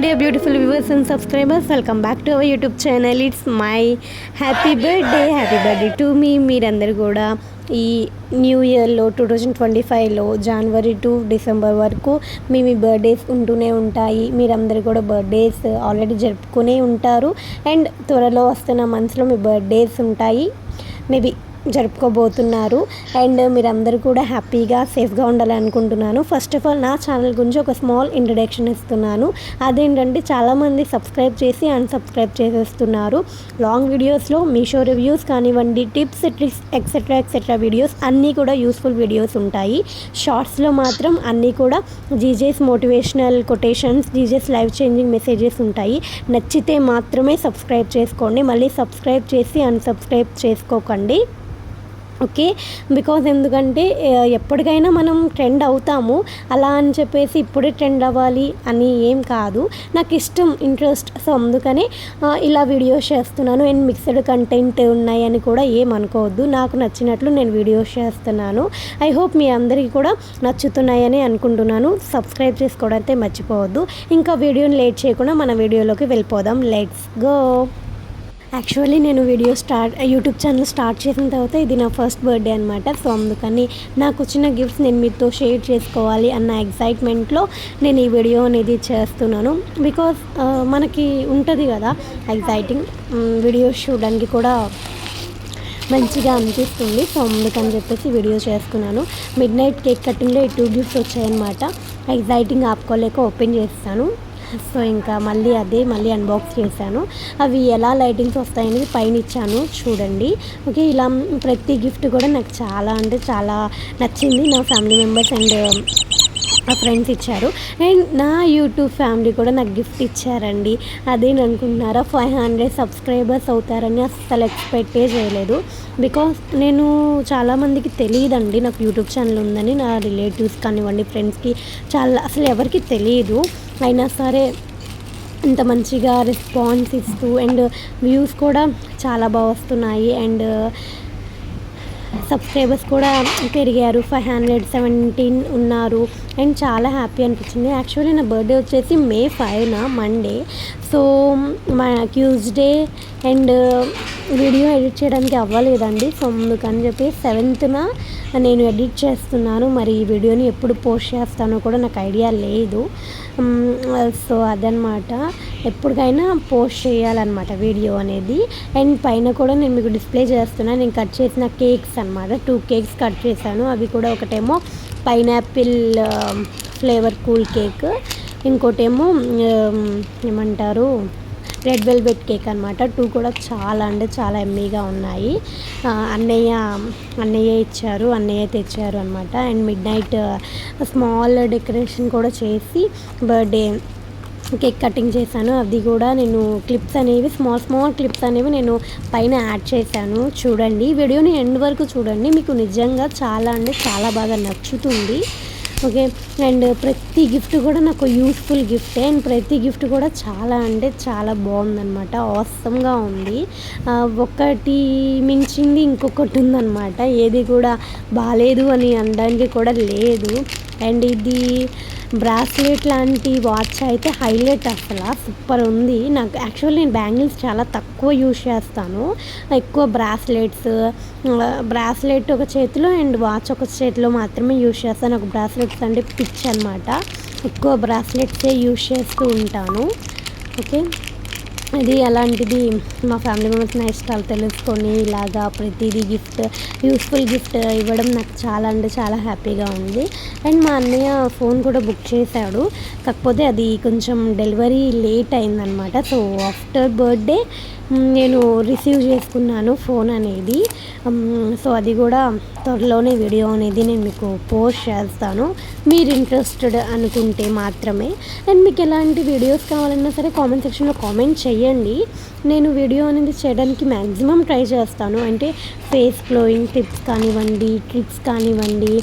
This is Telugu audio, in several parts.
dear beautiful viewers and subscribers, welcome back to our YouTube channel. It's my happy birthday to me. మీరందరూ కూడా ఈ న్యూ ఇయర్లో 2025లో జనవరి టు డిసెంబర్ వరకు మీ బర్త్డేస్ ఉంటూనే ఉంటాయి. మీరందరూ కూడా బర్త్డేస్ ఆల్రెడీ జరుపుకునే ఉంటారు అండ్ త్వరలో వస్తున్న మంత్స్లో మీ బర్త్డేస్ ఉంటాయి, మేబీ జరుపుకోబోతున్నారు. అండ్ మీరందరూ కూడా హ్యాపీగా సేఫ్గా ఉండాలని అనుకుంటున్నాను. ఫస్ట్ ఆఫ్ ఆల్ నా ఛానల్ గురించి ఒక స్మాల్ ఇంట్రడక్షన్ ఇస్తున్నాను. అదేంటంటే చాలామంది సబ్స్క్రైబ్ చేసి అన్సబ్స్క్రైబ్ చేసేస్తున్నారు. లాంగ్ వీడియోస్లో మీషో రివ్యూస్ కానివ్వండి, టిప్స్ ట్రిక్స్ ఎక్సెట్రా వీడియోస్ అన్నీ కూడా యూస్ఫుల్ వీడియోస్ ఉంటాయి. షార్ట్స్లో మాత్రం అన్నీ కూడా GJ's motivational quotations, GJ's life changing messages ఉంటాయి. నచ్చితే మాత్రమే సబ్స్క్రైబ్ చేసుకోండి, మళ్ళీ సబ్స్క్రైబ్ చేసి అన్సబ్స్క్రైబ్ చేసుకోకండి. ఓకే, బికాజ్ ఎందుకంటే ఎప్పటికైనా మనం ట్రెండ్ అవుతాము, అలా అని చెప్పేసి ఇప్పుడే ట్రెండ్ అవ్వాలి అని ఏం కాదు. నాకు ఇష్టం, ఇంట్రెస్ట్, సో అందుకని ఇలా వీడియోస్ చేస్తున్నాను. అండ్ మిక్స్డ్ కంటెంట్ ఉన్నాయని కూడా ఏమనుకోవద్దు, నాకు నచ్చినట్లు నేను వీడియోస్ చేస్తున్నాను. ఐ హోప్ మీ అందరికీ కూడా నచ్చుతున్నాయని అనుకుంటున్నాను. సబ్స్క్రైబ్ చేసుకోవడం అయితే మర్చిపోవద్దు. ఇంకా వీడియోని లేట్ చేయకుండా మన వీడియోలోకి వెళ్ళిపోదాం. Let's go. యాక్చువల్లీ నేను యూట్యూబ్ ఛానల్ స్టార్ట్ చేసిన తర్వాత ఇది నా ఫస్ట్ బర్త్డే అనమాట. సో అందుకని నాకు వచ్చిన గిఫ్ట్స్ నేను మీతో షేర్ చేసుకోవాలి అన్న ఎక్సైట్మెంట్లో నేను ఈ వీడియో అనేది చేస్తున్నాను. బికాజ్ మనకి ఉంటుంది కదా ఎక్సైటింగ్, వీడియోస్ చూడడానికి కూడా మంచిగా అనిపిస్తుంది. సో అందుకని చెప్పేసి వీడియో చేస్తున్నాను. మిడ్ నైట్ కేక్ కటింగ్లో ఈ 2 గిఫ్ట్స్ వచ్చాయన్నమాట. ఎక్సైటింగ్ ఆపుకోలేక ఓపెన్ చేస్తాను. సో ఇంకా మళ్ళీ అన్బాక్స్ చేశాను. అవి ఎలా లైటింగ్స్ వస్తాయనేది పైన ఇచ్చాను చూడండి. ఓకే, ఇలా ప్రతి గిఫ్ట్ కూడా నాకు చాలా అంటే చాలా నచ్చింది. నా ఫ్యామిలీ మెంబర్స్ అండ్ నా ఫ్రెండ్స్ ఇచ్చారు. అండ్ నా యూట్యూబ్ ఫ్యామిలీ కూడా నాకు గిఫ్ట్ ఇచ్చారండి. అదేని అనుకుంటున్నారా, 500 సబ్స్క్రైబర్స్ అవుతారని అస్సలు ఎక్స్పెక్టే చేయలేదు. బికాస్ నేను చాలామందికి తెలియదండి నాకు యూట్యూబ్ ఛానల్ ఉందని. నా రిలేటివ్స్ కానివ్వండి, ఫ్రెండ్స్కి అసలు ఎవరికి తెలియదు. అయినా సరే ఇంత మంచిగా రెస్పాన్స్ ఇస్తూ అండ్ వ్యూస్ కూడా చాలా బాగా వస్తున్నాయి. అండ్ సబ్స్క్రైబర్స్ కూడా పెరిగారు, 517 ఉన్నారు. అండ్ చాలా హ్యాపీ అనిపించింది. యాక్చువల్లీ నా బర్త్డే వచ్చేసి May 5 మండే. సో మా ట్యూస్డే అండ్ వీడియో ఎడిట్ చేయడానికి అవ్వలేదండి. సో అందుకని చెప్పి 7th నేను ఎడిట్ చేస్తున్నాను. మరి ఈ వీడియోని ఎప్పుడు పోస్ట్ చేస్తానో కూడా నాకు ఐడియా లేదు. సో అదనమాట, ఎప్పటికైనా పోస్ట్ చేయాలన్నమాట వీడియో అనేది. అండ్ పైన కూడా నేను మీకు డిస్ప్లే చేస్తున్నాను. నేను కట్ చేసిన కేక్స్ అనమాట, 2 కేక్స్ కట్ చేశాను. అవి కూడా ఒకటేమో పైనాపిల్ ఫ్లేవర్ కూల్ కేక్, ఇంకోటేమో ఏమంటారు రెడ్ వెల్వెట్ కేక్ అనమాట. 2 కూడా చాలా అంటే చాలా ఎమ్మీగా ఉన్నాయి. అన్నయ్య ఇచ్చారు, అన్నయ్య తెచ్చారు అనమాట. And mid night small decoration కూడా చేసి బర్త్డే కేక్ కటింగ్ చేశాను. అది కూడా నేను క్లిప్స్ అనేవి స్మాల్ క్లిప్స్ అనేవి నేను పైన యాడ్ చేశాను. చూడండి, వీడియోని ఎండ్ వరకు చూడండి, మీకు నిజంగా చాలా అంటే చాలా బాగా నచ్చుతుంది. ఓకే, అండ్ ప్రతి గిఫ్ట్ కూడా నాకు యూస్ఫుల్ గిఫ్టే. అండ్ ప్రతి గిఫ్ట్ కూడా చాలా అంటే చాలా బాగుందన్నమాట, ఆసమ్గా ఉంది. ఒకటి మించింది ఇంకొకటి ఉందన్నమాట, ఏది కూడా బాగాలేదు అని అనడానికి కూడా లేదు. అండ్ ఇది బ్రాస్లెట్ లాంటి వాచ్ అయితే హైలైట్, అసలు సూపర్ ఉంది. నాకు యాక్చువల్లీ నేను బ్యాంగిల్స్ చాలా తక్కువ యూజ్ చేస్తాను, ఎక్కువ బ్రాస్లెట్ ఒక చేతిలో అండ్ వాచ్ ఒక చేతిలో మాత్రమే యూజ్ చేస్తాను. నాకు బ్రాస్లెట్స్ అంటే పిచ్ అనమాట, ఎక్కువ బ్రాస్లెట్సే యూజ్ చేస్తూ ఉంటాను. ఓకే, ఇది అలాంటిది మా ఫ్యామిలీ మెంబర్స్ నా ఇష్టాలు తెలుసుకొని ఇలాగా ప్రతిదీ యూస్ఫుల్ గిఫ్ట్ ఇవ్వడం నాకు చాలా అంటే చాలా హ్యాపీగా ఉంది. అండ్ మా అన్నయ్య ఫోన్ కూడా బుక్ చేశాడు, కాకపోతే అది కొంచెం డెలివరీ లేట్ అయిందనమాట. సో ఆఫ్టర్ బర్త్డే నేను రిసీవ్ చేసుకున్నాను ఫోన్ అనేది. సో అది కూడా త్వరలోనే వీడియో అనేది నేను మీకు పోస్ట్ చేస్తాను, మీరు ఇంట్రెస్టెడ్ అనుకుంటే మాత్రమే. అండ్ మీకు ఎలాంటి వీడియోస్ కావాలన్నా సరే కామెంట్ సెక్షన్లో కామెంట్ చేయండి. నేను వీడియో అనేది చేయడానికి మ్యాక్సిమం ట్రై చేస్తాను. అంటే ఫేస్ గ్లోయింగ్ టిప్స్ కానివ్వండి, ట్రిక్స్ కానివ్వండి,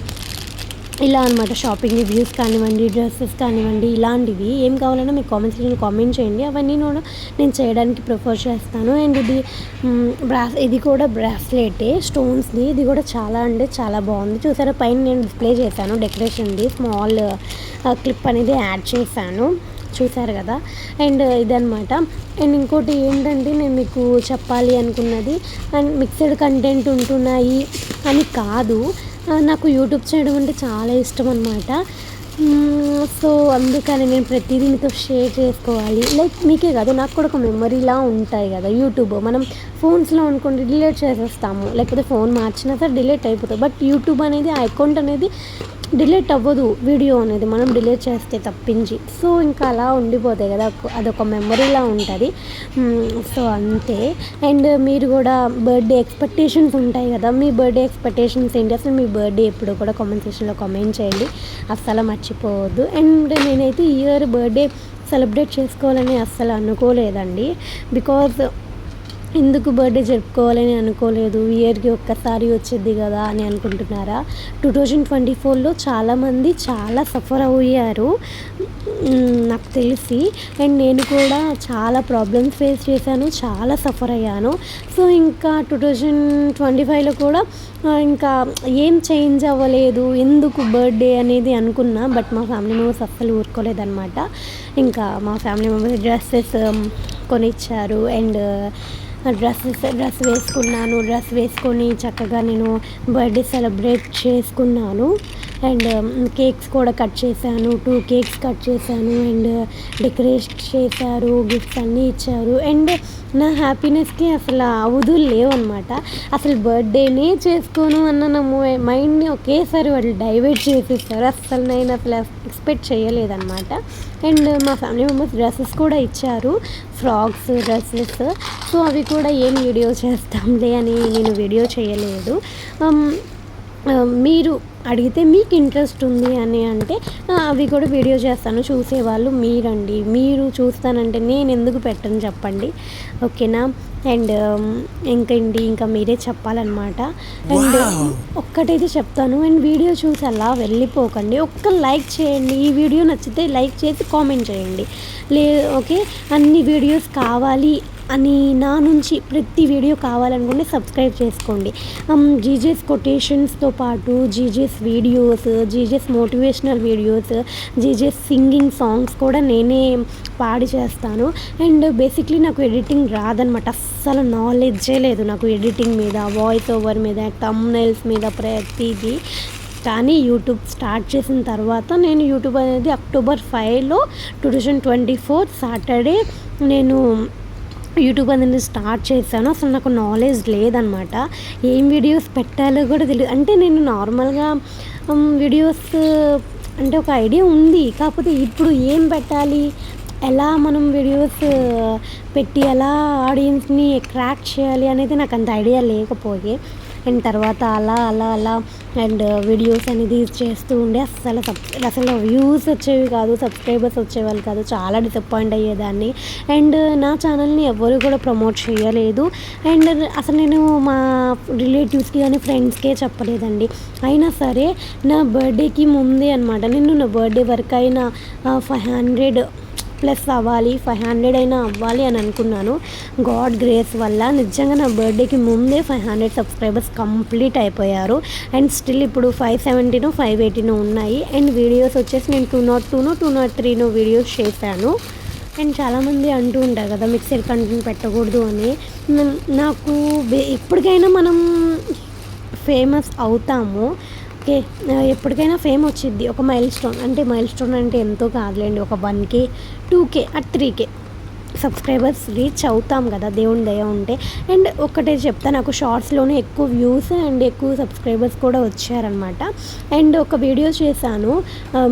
ఇలా అనమాట, షాపింగ్ రివ్యూస్ కానివ్వండి, డ్రెస్సెస్ కానివ్వండి, ఇలాంటివి ఏం కావాలన్నా మీకు కామెంట్ సెక్షన్లో కామెంట్ చేయండి, అవన్నీ కూడా నేను చేయడానికి ప్రిఫర్ చేస్తాను. అండ్ ఇది కూడా బ్రాస్లెటే, స్టోన్స్ది. ఇది కూడా చాలా అంటే చాలా బాగుంది. చూసారా, పైన నేను డిస్ప్లే చేశాను డెకరేషన్ది, స్మాల్ క్లిప్ అనేది యాడ్ చేశాను. చూసారు కదా. అండ్ ఇదనమాట. అండ్ ఇంకోటి ఏంటంటే నేను మీకు చెప్పాలి అనుకున్నది, అండ్ మిక్స్డ్ కంటెంట్ ఉంటున్నాయి అని కాదు, నాకు యూట్యూబ్ చేయడం అంటే చాలా ఇష్టం అనమాట. సో అందుకని నేను ప్రతిదీ మీతో షేర్ చేసుకోవాలి. లైక్ మీకే కాదు, నాకు కూడా ఒక మెమరీలా ఉంటాయి కదా. యూట్యూబ్ మనం ఫోన్స్లో అనుకోండి డిలీట్ చేసేస్తాము, లేకపోతే ఫోన్ మార్చినా సరే డిలీట్ అయిపోతుంది. బట్ యూట్యూబ్ అనేది ఆ అకౌంట్ అనేది డిలీట్ అవ్వదు, వీడియో అనేది మనం డిలీట్ చేస్తే తప్పించి. సో ఇంకా అలా ఉండిపోతాయి కదా, అదొక మెమరీలా ఉంటుంది. సో అంతే. అండ్ మీరు కూడా బర్త్డే ఎక్స్పెక్టేషన్స్ ఉంటాయి కదా, మీ బర్త్డే ఎక్స్పెక్టేషన్స్ ఏంటి, అసలు మీ బర్త్డే ఎప్పుడు కూడా కామెంట్ సెక్షన్లో కామెంట్ చేయండి, అస్సలు మర్చిపోవద్దు. అండ్ నేనైతే ఈ ఇయర్ బర్త్డే సెలబ్రేట్ చేసుకోవాలని అస్సలు అనుకోలేదండి. బికాజ్ ఎందుకు బర్త్డే జరుపుకోవాలని అనుకోలేదు, ఇయర్కి ఒక్కసారి వచ్చేది కదా అని అనుకుంటున్నారా? 2024లో చాలామంది చాలా సఫర్ అయ్యారు నాకు తెలిసి. అండ్ నేను కూడా చాలా ప్రాబ్లమ్స్ ఫేస్ చేశాను, చాలా సఫర్ అయ్యాను. సో ఇంకా 2025లో కూడా ఇంకా ఏం చేంజ్ అవ్వలేదు, ఎందుకు బర్త్డే అనేది అనుకున్నా. బట్ మా ఫ్యామిలీ మెంబర్స్ అస్సలు ఊరుకోలేదన్నమాట. ఇంకా మా ఫ్యామిలీ మెంబర్స్ డ్రెస్సెస్ కొనిచ్చారు. అండ్ డ్రెస్ వేసుకున్నాను, డ్రెస్ వేసుకొని చక్కగా నేను బర్త్డే సెలబ్రేట్ చేసుకున్నాను. అండ్ కేక్స్ కూడా కట్ చేశాను, 2 కేక్స్ కట్ చేశాను. అండ్ డెకరేట్ చేశారు, గిఫ్ట్స్ అన్నీ ఇచ్చారు. అండ్ నా హ్యాపీనెస్కి అసలు అవధులు లేవన్నమాట. అసలు బర్త్డేనే చేసుకోను అన్న నా మైండ్ని ఒకేసారి వాళ్ళు డైవర్ట్ చేసేస్తారు. అసలు నేను అసలు ఎక్స్పెక్ట్ చేయలేదన్నమాట. అండ్ మా ఫ్యామిలీ మెంబర్స్ డ్రెస్సెస్ కూడా ఇచ్చారు, ఫ్రాక్స్, డ్రెస్సెస్. సో అవి కూడా ఏం వీడియో చేస్తాంలే అని నేను వీడియో చేయలేదు. మీరు అడిగితే మీకు ఇంట్రెస్ట్ ఉంది అని అంటే అవి కూడా వీడియో చేస్తాను, చూసేవాళ్ళు మీరండి. మీరు చూస్తానంటే నేను ఎందుకు పెట్టను చెప్పండి, ఓకేనా? అండ్ ఇంకా మీరే చెప్పాలన్నమాట. అండ్ ఒక్కటైతే చెప్తాను, అండ్ వీడియో చూసి అలా వెళ్ళిపోకండి, ఒక్క లైక్ చేయండి. ఈ వీడియో నచ్చితే లైక్ చేసి కామెంట్ చేయండి. ఓకే, అన్ని వీడియోస్ కావాలి అని నా నుంచి ప్రతి వీడియో కావాలనుకుంటే సబ్స్క్రైబ్ చేసుకోండి. జీజేస్ కొటేషన్స్తో పాటు GJ's videos, GJ's motivational videos, GJ's singing songs కూడా నేనే పాడి చేస్తాను. అండ్ బేసిక్లీ నాకు ఎడిటింగ్ రాదనమాట, అస్సలు నాలెడ్జే లేదు నాకు ఎడిటింగ్ మీద, వాయిస్ ఓవర్ మీద, థంబ్నెయిల్స్ మీద, ప్రతిదీ. కానీ యూట్యూబ్ స్టార్ట్ చేసిన తర్వాత నేను యూట్యూబ్ అనేది October 5లో 2024 సాటర్డే నేను యూట్యూబ్ అనేది స్టార్ట్ చేశాను. అసలు నాకు నాలెడ్జ్ లేదనమాట, ఏం వీడియోస్ పెట్టాలో కూడా తెలియదు. అంటే నేను నార్మల్గా వీడియోస్ అంటే ఒక ఐడియా ఉంది, కాకపోతే ఇప్పుడు ఏం పెట్టాలి, ఎలా మనం వీడియోస్ పెట్టి ఎలా ఆడియన్స్ని అట్రాక్ట్ చేయాలి అనేది నాకు అంత ఐడియా లేకపోయే. అండ్ తర్వాత అలా అండ్ వీడియోస్ అనేది చేస్తూ ఉండే అసలు వ్యూస్ వచ్చేవి కాదు, సబ్స్క్రైబర్స్ వచ్చేవాళ్ళు కాదు, చాలా డిసప్పాయింట్ అయ్యేదాన్ని. అండ్ నా ఛానల్ని ఎవరు కూడా ప్రమోట్ చేయలేదు. అండ్ అసలు నేను మా రిలేటివ్స్కి కానీ ఫ్రెండ్స్కే చెప్పలేదండి. అయినా సరే నా బర్త్డేకి ముందే అనమాట, నేను నా బర్త్డే వరకు అయినా 500 ప్లస్ అవ్వాలి, 500 అయినా అవ్వాలి అని అనుకున్నాను. గాడ్ గ్రేస్ వల్ల నిజంగా నా బర్త్డేకి ముందే 500 సబ్స్క్రైబర్స్ కంప్లీట్ అయిపోయారు. అండ్ స్టిల్ ఇప్పుడు 570 580 ఉన్నాయి. అండ్ వీడియోస్ వచ్చేసి నేను 202 203 వీడియోస్ చేశాను. అండ్ చాలామంది అంటూ ఉంటారు కదా మిక్సర్ కంటెంట్ పెట్టకూడదు అని. నాకు ఎప్పటికైనా మనం ఫేమస్ అవుతాము, ఓకే, ఎప్పటికైనా ఫేమ్ వచ్చిద్ది, ఒక మైల్ స్టోన్ అంటే ఎంతో కాదులేండి, ఒక 1K 2K 3K subscribers reach అవుతాం కదా దేవుని దయ ఉంటే. అండ్ ఒక్కటే చెప్తా, నాకు షార్ట్స్లోనే ఎక్కువ వ్యూస్ అండ్ ఎక్కువ సబ్స్క్రైబర్స్ కూడా వచ్చారనమాట. అండ్ ఒక వీడియో చేశాను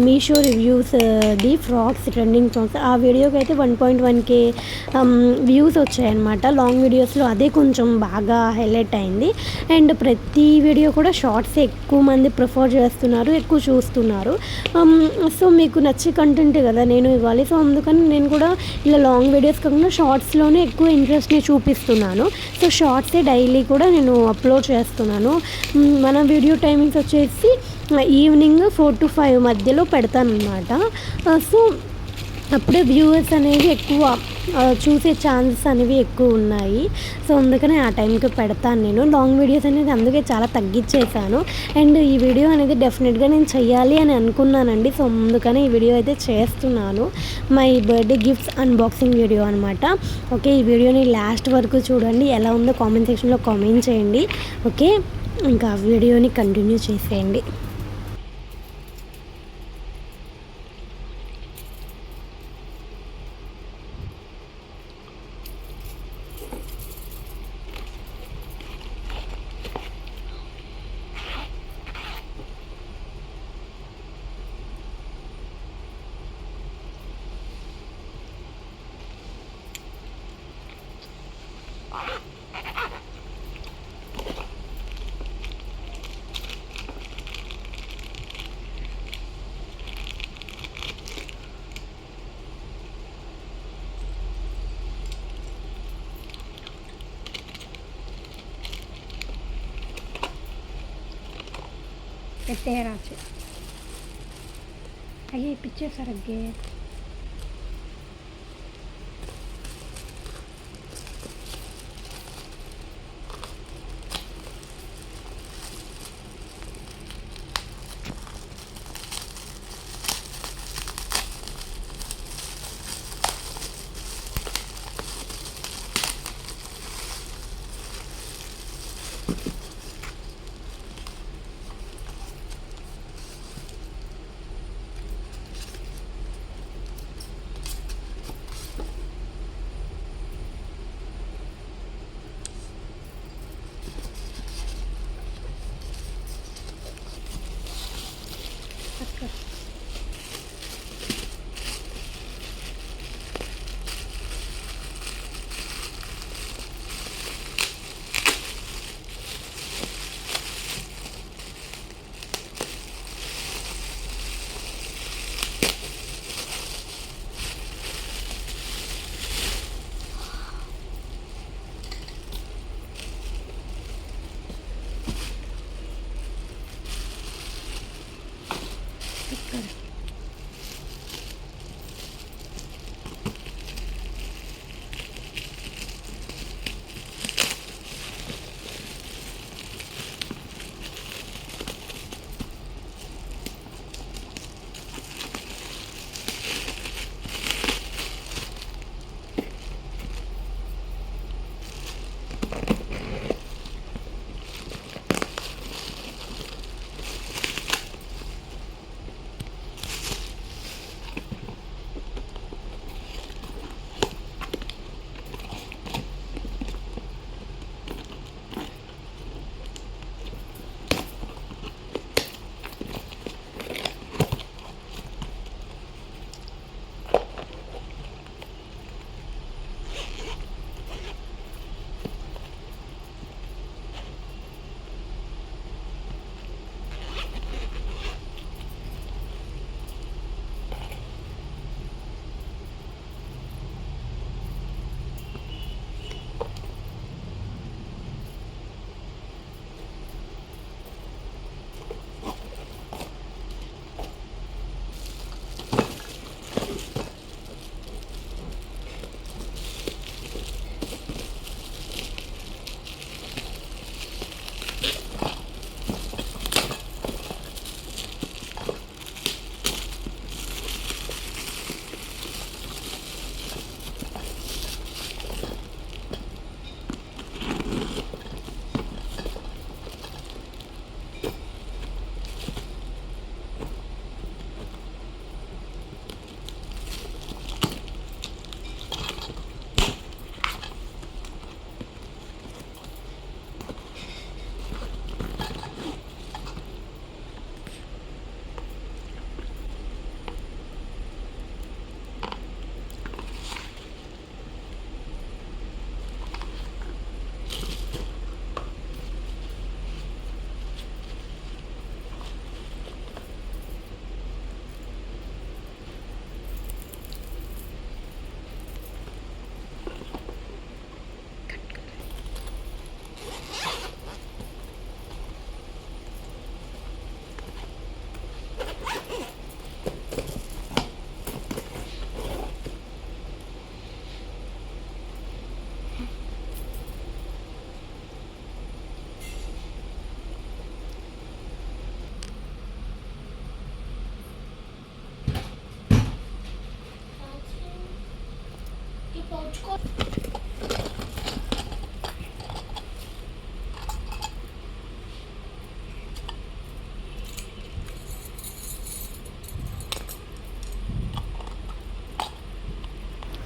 మీషో రివ్యూస్ది, ఫ్రాక్స్ ట్రెండింగ్ ఫ్రాక్స్. ఆ వీడియోకి అయితే 1.1K వ్యూస్ వచ్చాయన్నమాట. లాంగ్ వీడియోస్లో అదే కొంచెం బాగా హైలైట్ అయింది. అండ్ ప్రతి వీడియో కూడా షార్ట్స్ ఎక్కువ మంది ప్రిఫర్ చేస్తున్నారు, ఎక్కువ చూస్తున్నారు. సో మీకు నచ్చే కంటెంట్ కదా నేను ఇవ్వాలి, సో అందుకని నేను కూడా ఇలా లాంగ్ వీడియోస్ కాకుండా షార్ట్స్లోనే ఎక్కువ ఇంట్రెస్ట్ని చూపిస్తున్నాను. సో షార్ట్సే డైలీ కూడా నేను అప్లోడ్ చేస్తున్నాను. మన వీడియో టైమింగ్స్ వచ్చేసి ఈవినింగ్ 4 to 5 మధ్యలో పెడతాను అనమాట. సో అప్పుడే వ్యూవర్స్ అనేవి ఎక్కువ చూసే ఛాన్సెస్ అనేవి ఎక్కువ ఉన్నాయి. సో అందుకనే ఆ టైంకి పెడతాను నేను. లాంగ్ వీడియోస్ అనేది అందుకే చాలా తగ్గించేసాను. అండ్ ఈ వీడియో అనేది డెఫినెట్గా నేను చెయ్యాలి అని అనుకున్నానండి. సో అందుకనే ఈ వీడియో అయితే చేస్తున్నాను. My birthday gifts unboxing video అనమాట. ఓకే, ఈ వీడియోని లాస్ట్ వరకు చూడండి. ఎలా ఉందో కామెంట్ సెక్షన్లో కామెంట్ చేయండి. ఓకే, ఇంకా వీడియోని కంటిన్యూ చేసేయండి. పెట్టేరాచు అయ్యే పిచ్చేసారు అగ్గే.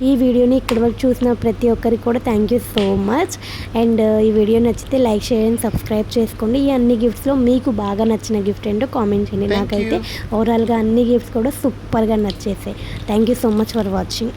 ఈ వీడియోని ఇక్కడ వరకు చూసిన ప్రతి ఒక్కరికి కూడా thank you so much. And ఈ వీడియో నచ్చితే లైక్ షేర్ అండ్ సబ్స్క్రైబ్ చేసుకోండి. ఈ అన్ని గిఫ్ట్స్లో మీకు బాగా నచ్చిన గిఫ్ట్ ఏంటో కామెంట్ చేయండి. నాకైతే ఓవరాల్గా అన్ని గిఫ్ట్స్ కూడా సూపర్గా నచ్చేసాయి. Thank you so much for watching.